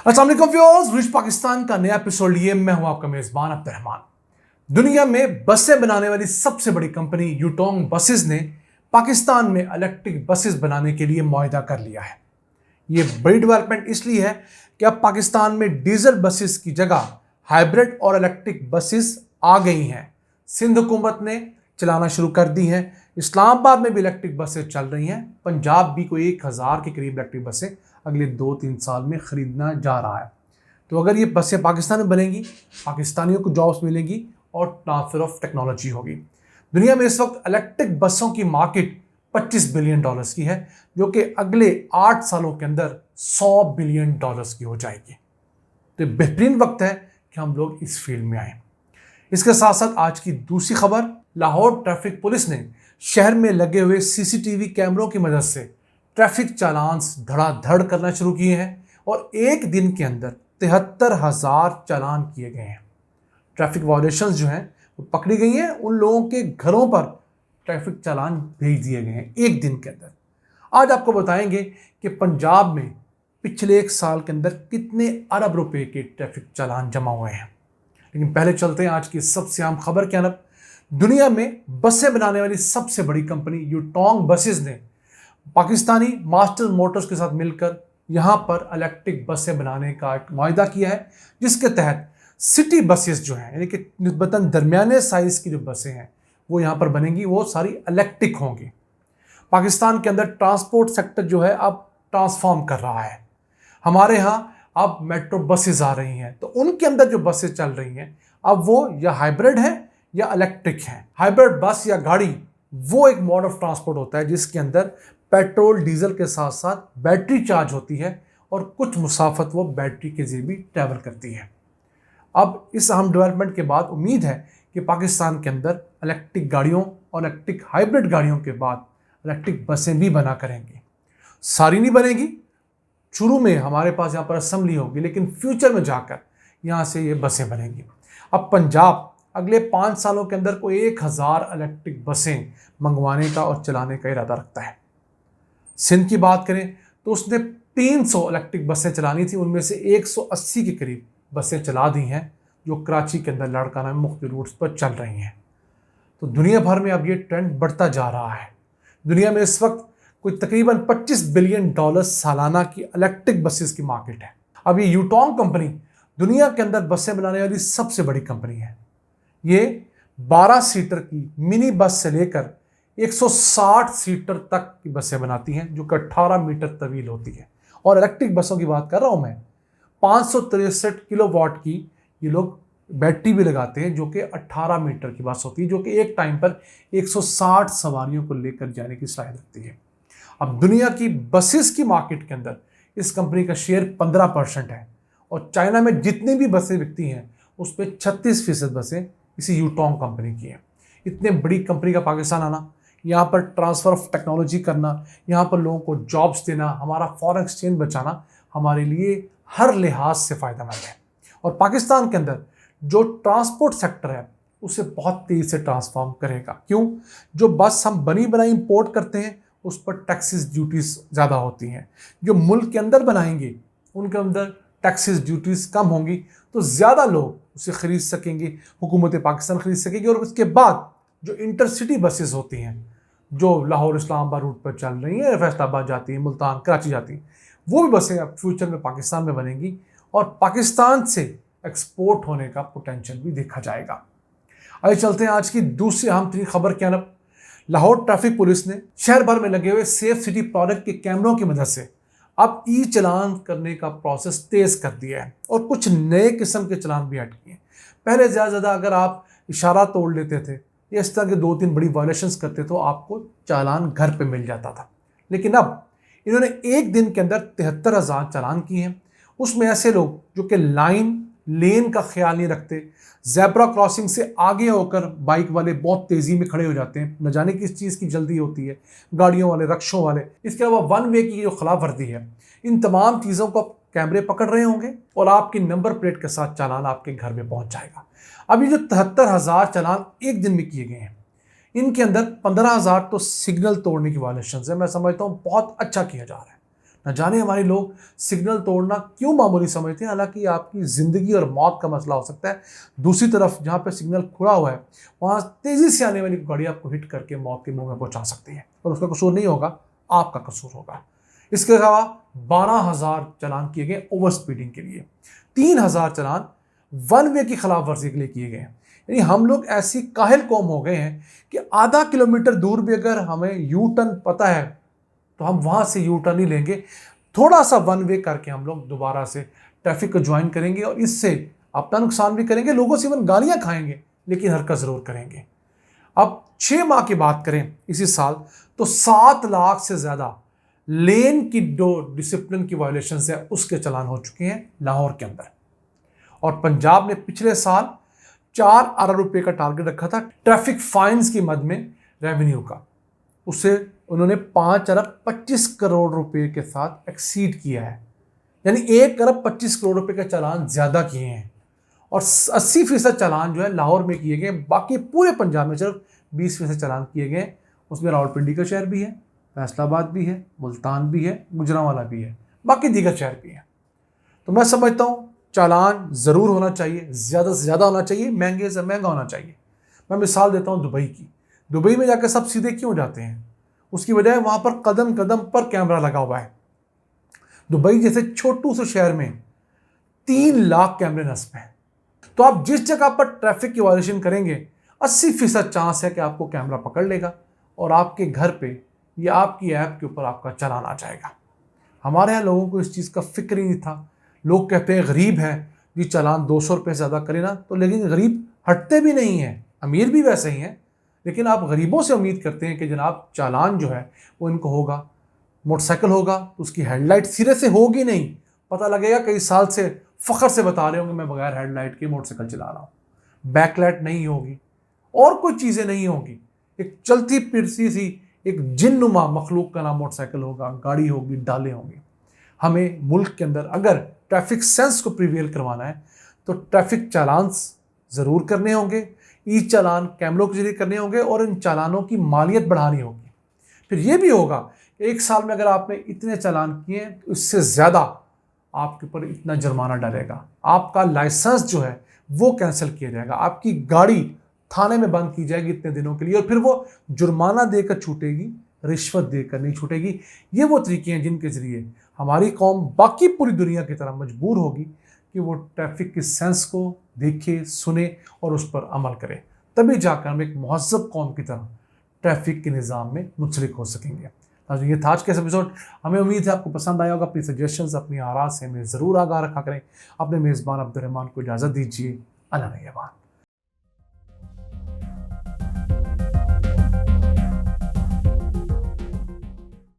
अस्सलाम वालेकुम viewers, rich Pakistan का नया एपिसोड लिए मैं हूं आपका मेजबान अब्दुर्रहमान। दुनिया में बसें बनाने वाली सबसे बड़ी कंपनी यूटोंग बसेस ने पाकिस्तान में इलेक्ट्रिक बसेस बनाने के लिए मुआहदा कर लिया है। ये बड़ी डेवलपमेंट इसलिए है कि अब पाकिस्तान में डीजल बसेस की जगह हाइब्रिड और इलेक्ट्रिक बसेस आ गई हैं। सिंध हुकूमत ने चलाना शुरू कर दी हैं। इस्लामाबाद में भी इलेक्ट्रिक बसें चल रही हैं। पंजाब भी कोई 1000 के करीब इलेक्ट्रिक बसें अगले 2-3 साल में ख़रीदना जा रहा है। तो अगर ये बसें पाकिस्तान में बनेंगी, पाकिस्तानियों को जॉब्स मिलेंगी और ट्रांसफ़र ऑफ टेक्नोलॉजी होगी। दुनिया में इस वक्त इलेक्ट्रिक बसों की मार्केट $25 बिलियन की है, जो कि अगले 8 सालों के अंदर $100 बिलियन की हो जाएगी। तो बेहतरीन वक्त है कि हम लोग इस फील्ड में आए। इसके साथ साथ आज की दूसरी खबर, लाहौर ट्रैफिक पुलिस ने शहर में लगे हुए सीसीटीवी कैमरों की मदद से ट्रैफिक चालान्स धड़ाधड़ करना शुरू किए हैं और एक दिन के अंदर 73,000 चालान किए गए हैं। ट्रैफिक वायलेशंस जो हैं वो पकड़ी गई हैं, उन लोगों के घरों पर ट्रैफिक चालान भेज दिए गए हैं एक दिन के अंदर। आज आपको बताएंगे कि पंजाब में पिछले 1 साल के अंदर कितने अरब रुपए के ट्रैफिक चालान जमा हुए हैं। लेकिन पहले चलते हैं आज की सबसे अहम खबर की तरफ। दुनिया में बसें बनाने वाली सबसे बड़ी कंपनी यूटोंग बसेस ने पाकिस्तानी मास्टर मोटर्स के साथ मिलकर यहाँ पर इलेक्ट्रिक बसें बनाने का एक मुआहदा किया है, जिसके तहत सिटी बसेस जो हैं, यानी कि निस्बतन दरमियाने साइज़ की जो बसें हैं वो यहाँ पर बनेंगी, वो सारी इलेक्ट्रिक होंगी। पाकिस्तान के अंदर ट्रांसपोर्ट सेक्टर जो है अब ट्रांसफॉर्म कर रहा है। हमारे यहाँ अब मेट्रो बसेस आ रही हैं, तो उनके अंदर जो बसें चल रही हैं अब वो या हाइब्रिड है या इलेक्ट्रिक है। हाइब्रिड बस या गाड़ी वो एक मोड ऑफ ट्रांसपोर्ट होता है जिसके अंदर पेट्रोल डीजल के साथ साथ बैटरी चार्ज होती है और कुछ मुसाफत वो बैटरी के जरिए भी ट्रैवल करती है। अब इस अहम डेवलपमेंट के बाद उम्मीद है कि पाकिस्तान के अंदर इलेक्ट्रिक गाड़ियों और इलेक्ट्रिक हाइब्रिड गाड़ियों के बाद इलेक्ट्रिक बसें भी बना करेंगी। सारी नहीं बनेगी, शुरू में हमारे पास यहाँ पर असेंबली होगी, लेकिन फ्यूचर में जाकर यहाँ से ये बसें बनेंगी। अब पंजाब अगले 5 सालों के अंदर कोई 1000 इलेक्ट्रिक बसें मंगवाने का और चलाने का इरादा रखता है। सिंध की बात करें तो उसने 300 इलेक्ट्रिक बसें चलानी थी, उनमें से 180 के करीब बसें चला दी हैं, जो कराची के अंदर लाड़काना में मुख्तलिफ रूट्स पर चल रही हैं। तो दुनिया भर में अब ये ट्रेंड बढ़ता जा रहा है। दुनिया में इस वक्त कोई तकरीबन $25 बिलियन सालाना की इलेक्ट्रिक बसेस की मार्केट है। अब ये यूटोंग कंपनी दुनिया के अंदर बसें बनाने वाली सबसे बड़ी कंपनी है। ये 12 सीटर की मिनी बस से लेकर 160 सीटर तक की बसें बनाती हैं, जो कि 18 मीटर तवील होती है। और इलेक्ट्रिक बसों की बात कर रहा हूँ मैं, 563 किलोवाट की ये लोग बैटरी भी लगाते हैं, जो कि 18 मीटर की बस होती है, जो कि एक टाइम पर 160 सवारियों को लेकर जाने की सलाहियत रखती है। अब दुनिया की बसेस की मार्केट के अंदर इस कंपनी का शेयर 15% है और चाइना में जितनी भी बसें बिकती हैं उस पर 36% बसें इसी यूटोंग कंपनी की हैं। इतने बड़ी कंपनी का पाकिस्तान आना, यहाँ पर ट्रांसफ़र ऑफ टेक्नोलॉजी करना, यहाँ पर लोगों को जॉब्स देना, हमारा फॉरेन एक्सचेंज बचाना हमारे लिए हर लिहाज से फ़ायदेमंद है। और पाकिस्तान के अंदर जो ट्रांसपोर्ट सेक्टर है उसे बहुत तेज़ी से ट्रांसफॉर्म करेगा। क्यों? जो बस हम बनी बनाई इंपोर्ट करते हैं उस पर टैक्सेस ड्यूटीज़ ज़्यादा होती हैं। जो मुल्क के अंदर बनाएंगे उनके अंदर टैक्सेस ड्यूटीज़ कम होंगी, तो ज़्यादा लोग उसे ख़रीद सकेंगे, हुकूमत पाकिस्तान ख़रीद सकेगी। और उसके बाद जो इंटरसिटी बसेस होती हैं, जो लाहौर इस्लामाबाद रूट पर चल रही हैं, फैसलाबाद जाती हैं, मुल्तान कराची जाती हैं, वो भी बसें अब फ्यूचर में पाकिस्तान में बनेंगी और पाकिस्तान से एक्सपोर्ट होने का पोटेंशियल भी देखा जाएगा। आइए चलते हैं आज की दूसरी अहम तरीन खबर की तरफ। लाहौर ट्रैफिक पुलिस ने शहर भर में लगे हुए सेफ सिटी प्रोडक्ट के कैमरों की मदद से अब ई चलान करने का प्रोसेस तेज़ कर दिया है और कुछ नए किस्म के चलान भी ऐड किए हैं। पहले ज़्यादा अगर आप इशारा तोड़ लेते थे या इस तरह के 2-3 बड़ी वायलेशंस करते तो आपको चालान घर पे मिल जाता था, लेकिन अब इन्होंने एक दिन के अंदर 73,000 चालान किए हैं। उसमें ऐसे लोग जो कि लेन का ख्याल नहीं रखते, ज़ेब्रा क्रॉसिंग से आगे होकर बाइक वाले बहुत तेज़ी में खड़े हो जाते हैं, न जाने किस चीज़ की जल्दी होती है, गाड़ियों वाले, रक्षों वाले, इसके अलावा वन वे की जो खिलाफ वर्जी है, इन तमाम चीज़ों को कैमरे पकड़ रहे होंगे और आपकी नंबर प्लेट के साथ चालान आपके घर में पहुंच जाएगा। अब ये जो 73,000 चालान एक दिन में किए गए हैं, इनके अंदर 15,000 तो सिग्नल तोड़ने की वायलेशन है। मैं समझता हूँ बहुत अच्छा किया जा रहा है। न जाने हमारे लोग सिग्नल तोड़ना क्यों मामूली समझते हैं, हालांकि आपकी ज़िंदगी और मौत का मसला हो सकता है। दूसरी तरफ जहाँ पे सिग्नल खुला हुआ है वहाँ तेज़ी से आने वाली गाड़ी आपको हिट करके मौत के मुंह में पहुँचा सकती है, और उसका कसूर नहीं होगा, आपका कसूर होगा। इसके अलावा 12,000 चालान किए गए ओवर स्पीडिंग के लिए, 3,000 चालान वन वे की खिलाफ वर्जी के लिए किए गए हैं। यानी हम लोग ऐसी काहिल कौम हो गए हैं कि आधा किलोमीटर दूर भी अगर हमें यू टर्न पता है तो हम वहाँ से यू टर्न ही लेंगे, थोड़ा सा वन वे करके हम लोग दोबारा से ट्रैफिक को ज्वाइन करेंगे और इससे अपना नुकसान भी करेंगे, लोगों से इवन गालियाँ खाएंगे, लेकिन हरकत ज़रूर करेंगे। अब 6 माह की बात करें इसी साल तो 7 लाख से ज़्यादा लेन की जो डिसिप्लिन की वायलेशन है उसके चालान हो चुके हैं लाहौर के अंदर। और पंजाब ने पिछले साल 4 अरब रुपए का टारगेट रखा था ट्रैफिक फाइन्स की मद में रेवेन्यू का, उसे उन्होंने 5 अरब 25 करोड़ रुपए के साथ एक्सीड किया है। यानी 1 अरब 25 करोड़ रुपए के चालान ज़्यादा किए हैं, और 80% चालान जो है लाहौर में किए गए, बाकी पूरे पंजाब में सिर्फ 20% चालान किए गए। उसमें रावलपिंडी का शहर भी है, फैसलाबाद भी है, मुल्तान भी है, गुजरांवाला भी है, बाकी दीगर शहर भी है। तो मैं समझता हूँ चालान ज़रूर होना चाहिए, ज़्यादा से ज़्यादा होना चाहिए, महंगे से महंगा होना चाहिए। मैं मिसाल देता हूँ दुबई की। दुबई में जाकर सब सीधे क्यों जाते हैं? उसकी वजह है वहाँ पर कदम कदम पर कैमरा लगा हुआ है। दुबई जैसे छोटू से शहर में 3 लाख कैमरे नस्ब हैं। तो आप जिस जगह पर ट्रैफिक की वायलेशन करेंगे 80% चांस है कि आपको कैमरा पकड़ लेगा और आपके घर पे या आपकी ऐप के ऊपर आपका चालान आ जाएगा। हमारे यहाँ लोगों को इस चीज़ का फिक्र ही नहीं था। लोग कहते हैं गरीब है जी, चालान 200 रुपये से ज़्यादा करे ना, तो लेकिन गरीब हटते भी नहीं हैं, अमीर भी वैसे ही हैं। लेकिन आप गरीबों से उम्मीद करते हैं कि जनाब चालान जो है वो इनको होगा। मोटरसाइकिल होगा तो उसकी हेडलाइट सिरे से होगी नहीं, पता लगेगा कई साल से फ़ख्र से बता रहे होंगे मैं बगैर हेडलाइट के मोटरसाइकिल चला रहा हूँ। बैकलाइट नहीं होगी और कोई चीज़ें नहीं होगी, एक चलती फिरती सी एक जिन्नुमा मखलूक का नाम मोटरसाइकिल होगा, गाड़ी होगी, डालें होंगी। हमें मुल्क के अंदर अगर ट्रैफिक सेंस को प्रिवेल करवाना है तो ट्रैफिक चालान ज़रूर करने होंगे, ई चालान कैमरों के जरिए करने होंगे, और इन चालानों की मालियत बढ़ानी होगी। फिर ये भी होगा कि 1 साल में अगर आपने इतने चालान किए तो इससे ज़्यादा आपके ऊपर इतना जुर्माना डलेगा, आपका लाइसेंस जो है वो कैंसिल किया जाएगा, आपकी गाड़ी थाने में बंद की जाएगी इतने दिनों के लिए, और फिर वो जुर्माना देकर छूटेगी, रिश्वत देकर नहीं छूटेगी। ये वो तरीके हैं जिनके ज़रिए हमारी कौम बाकी पूरी दुनिया की तरह मजबूर होगी कि वो ट्रैफिक की सेंस को देखे, सुने और उस पर अमल करे। तभी जाकर हम एक महज़्ज़ब कौम की तरह ट्रैफिक के निज़ाम में मुंसलिक हो सकेंगे। ये था आज का एपिसोड। हमें उम्मीद है आपको पसंद आया होगा। अपनी सजेशंस, अपनी आरा से हमें ज़रूर आगाह रखा करें। अपने मेज़बान अब्दुर्रहमान को इजाज़त दीजिए। अल्लाह निगहबान।